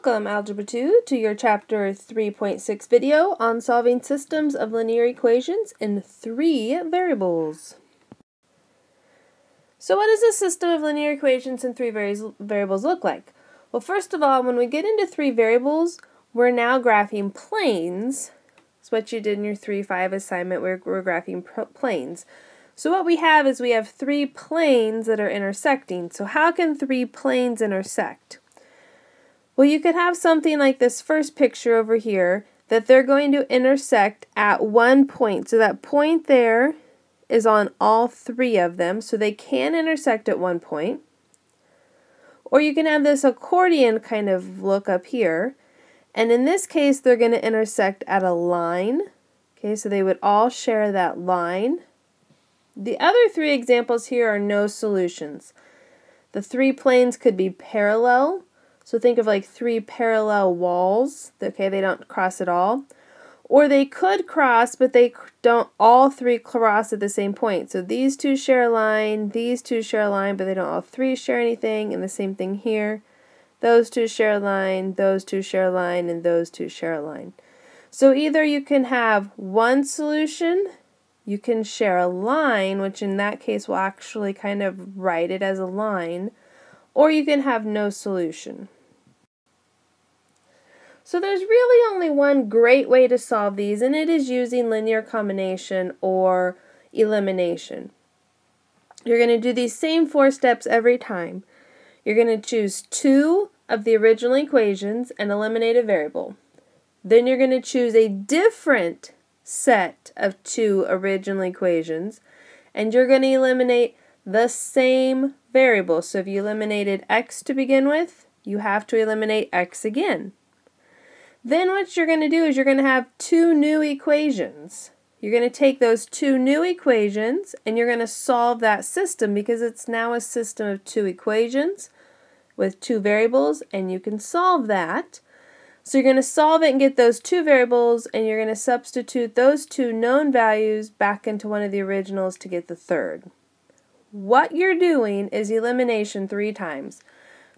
Welcome, Algebra 2, to your Chapter 3.6 video on solving systems of linear equations in 3 variables. So what does a system of linear equations in 3 variables look like? Well, first of all, when we get into 3 variables, we're now graphing planes. That's what you did in your 3.5 assignment, where we're graphing planes. So what we have is we have 3 planes that are intersecting. So how can 3 planes intersect? Well, you could have something like this first picture over here, that they're going to intersect at one point. So that point there is on all 3 of them, so they can intersect at one point. Or you can have this accordion kind of look up here, and in this case they're going to intersect at a line. Okay, so they would all share that line. The other 3 examples here are no solutions. The 3 planes could be parallel. So think of like 3 parallel walls. Okay, they don't cross at all. Or they could cross, but they don't all 3 cross at the same point. So these 2 share a line, these 2 share a line, but they don't all 3 share anything, and the same thing here. Those 2 share a line, those 2 share a line, and those 2 share a line. So either you can have one solution, you can share a line, which in that case we'll actually kind of write it as a line, or you can have no solution. So there's really only one great way to solve these, and it is using linear combination or elimination. You're going to do these same 4 steps every time. You're going to choose 2 of the original equations and eliminate a variable. Then you're going to choose a different set of 2 original equations, and you're going to eliminate the same variable. So if you eliminated x to begin with, you have to eliminate x again. Then what you're going to do is you're going to have 2 new equations. You're going to take those 2 new equations and you're going to solve that system, because it's now a system of 2 equations with 2 variables, and you can solve that. So you're going to solve it and get those 2 variables, and you're going to substitute those 2 known values back into one of the originals to get the third. What you're doing is elimination 3 times.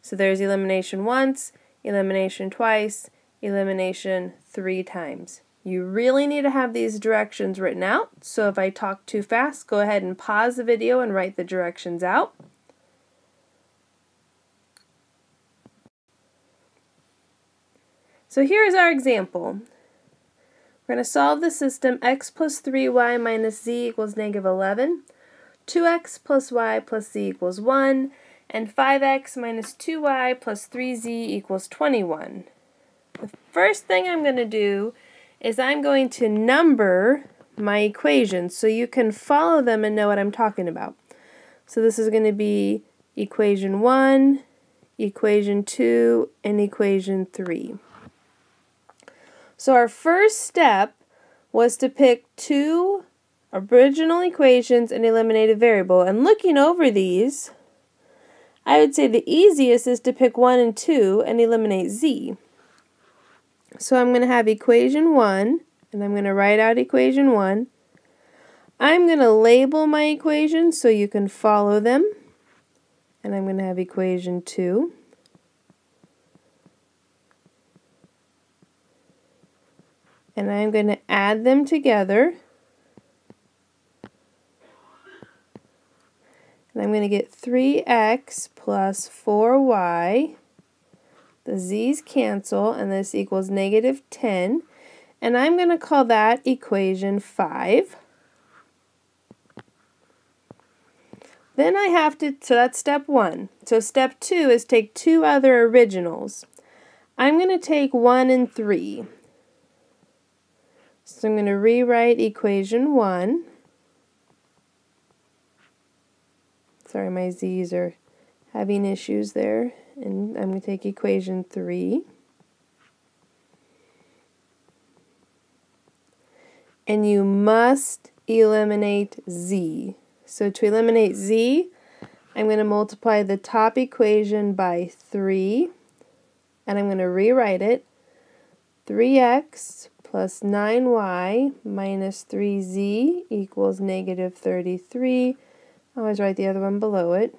So there's elimination once, elimination twice, elimination 3 times. You really need to have these directions written out, so if I talk too fast, go ahead and pause the video and write the directions out. So here's our example. We're going to solve the system x plus 3y minus z equals negative 11, 2x plus y plus z equals 1, and 5x minus 2y plus 3z equals 21. The first thing I'm going to do is I'm going to number my equations so you can follow them and know what I'm talking about. So this is going to be equation 1, equation 2, and equation 3. So our first step was to pick 2 original equations and eliminate a variable. And looking over these, I would say the easiest is to pick 1 and 2 and eliminate z. So I'm going to have equation 1, and I'm going to write out equation 1. I'm going to label my equations so you can follow them. And I'm going to have equation 2. And I'm going to add them together. And I'm going to get 3x plus 4y. The z's cancel, and this equals negative 10. And I'm going to call that equation 5. Then I have to, so that's step 1. So step 2 is take 2 other originals. I'm going to take 1 and 3. So I'm going to rewrite equation 1. Sorry, my z's are having issues there. And I'm going to take equation 3. And you must eliminate z. So to eliminate z, I'm going to multiply the top equation by 3. And I'm going to rewrite it. 3x plus 9y minus 3z equals negative 33. I always write the other one below it.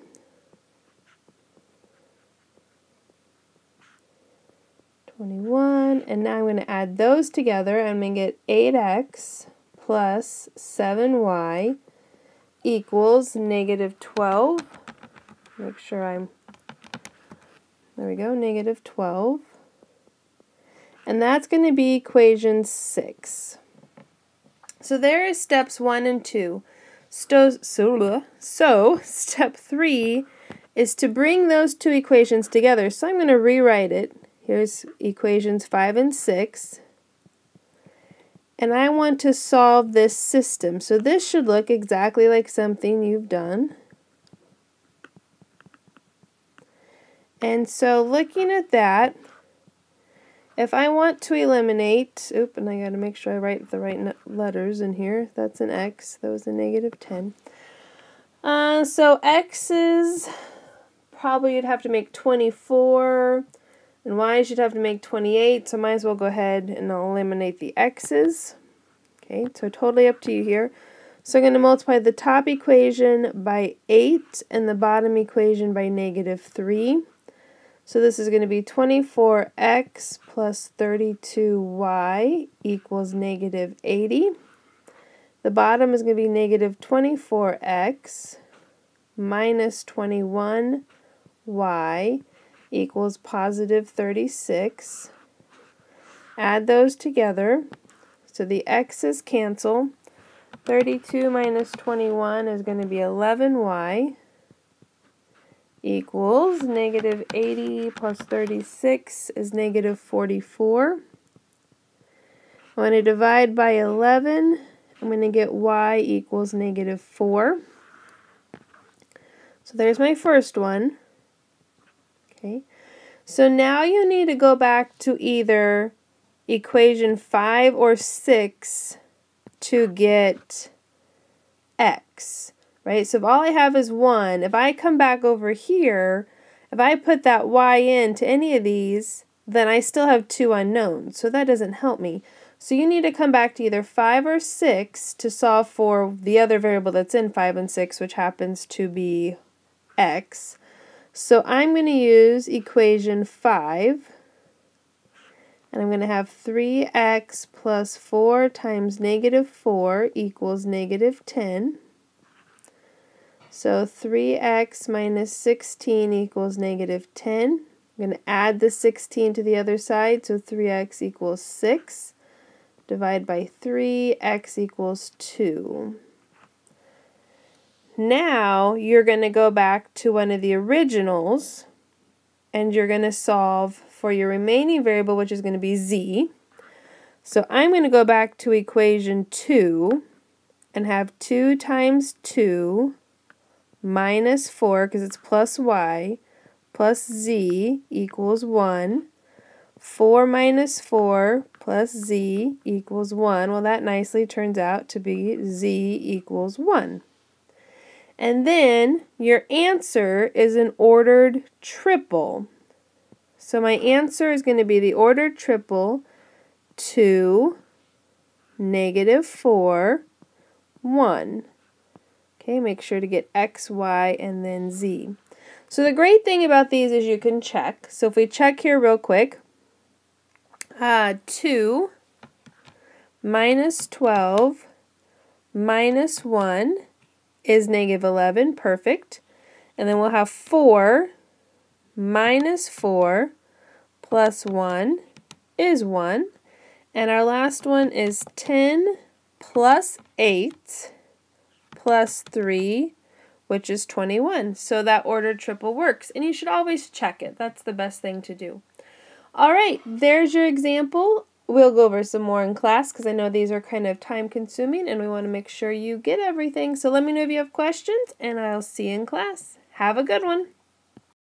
21, and now I'm going to add those together. I'm going to get 8x plus 7y equals negative 12. Make sure I'm, there we go, negative 12. And that's going to be equation 6. So there is steps 1 and 2. So step 3 is to bring those two equations together. So I'm going to rewrite it. Here's equations 5 and 6. And I want to solve this system. So this should look exactly like something you've done. And so looking at that, if I want to eliminate, and I got to make sure I write the right letters in here. That's an x. That was a negative 10. So x's, probably you'd have to make 24, and y's you'd have to make 28, so might as well go ahead and I'll eliminate the x's. Okay, so totally up to you here. So I'm going to multiply the top equation by 8 and the bottom equation by negative 3. So this is going to be 24x plus 32y equals negative 80. The bottom is going to be negative 24x minus 21y equals positive 36. Add those together. So the x's cancel. 32 minus 21 is going to be 11y equals negative 80 plus 36 is negative 44. I want to divide by 11. I'm going to get y equals negative 4. So there's my first one. Okay. So now you need to go back to either equation 5 or 6 to get x. Right? So if all I have is 1, if I come back over here, if I put that y into any of these, then I still have 2 unknowns. So that doesn't help me. So you need to come back to either 5 or 6 to solve for the other variable that's in 5 and 6, which happens to be x. So I'm going to use equation 5. And I'm going to have 3x plus 4 times negative 4 equals negative 10. So 3x minus 16 equals negative 10. I'm going to add the 16 to the other side, so 3x equals 6. Divide by 3, x equals 2. Now you're going to go back to one of the originals, and you're going to solve for your remaining variable, which is going to be z. So I'm going to go back to equation 2 and have 2 times 2 minus 4, because it's plus y, plus z equals 1. 4 minus 4 plus z equals 1. Well, that nicely turns out to be z equals 1. And then your answer is an ordered triple. So my answer is going to be the ordered triple 2, negative 4, 1. Okay, make sure to get x, y, and then z. So the great thing about these is you can check. So if we check here real quick, 2 minus 12 minus 1 is negative 11, perfect. And then we'll have 4 minus 4 plus 1 is 1. And our last one is 10 plus 8 plus 3, which is 21. So that ordered triple works. And you should always check it. That's the best thing to do. All right, there's your example. We'll go over some more in class because I know these are kind of time consuming and we want to make sure you get everything. So let me know if you have questions and I'll see you in class. Have a good one.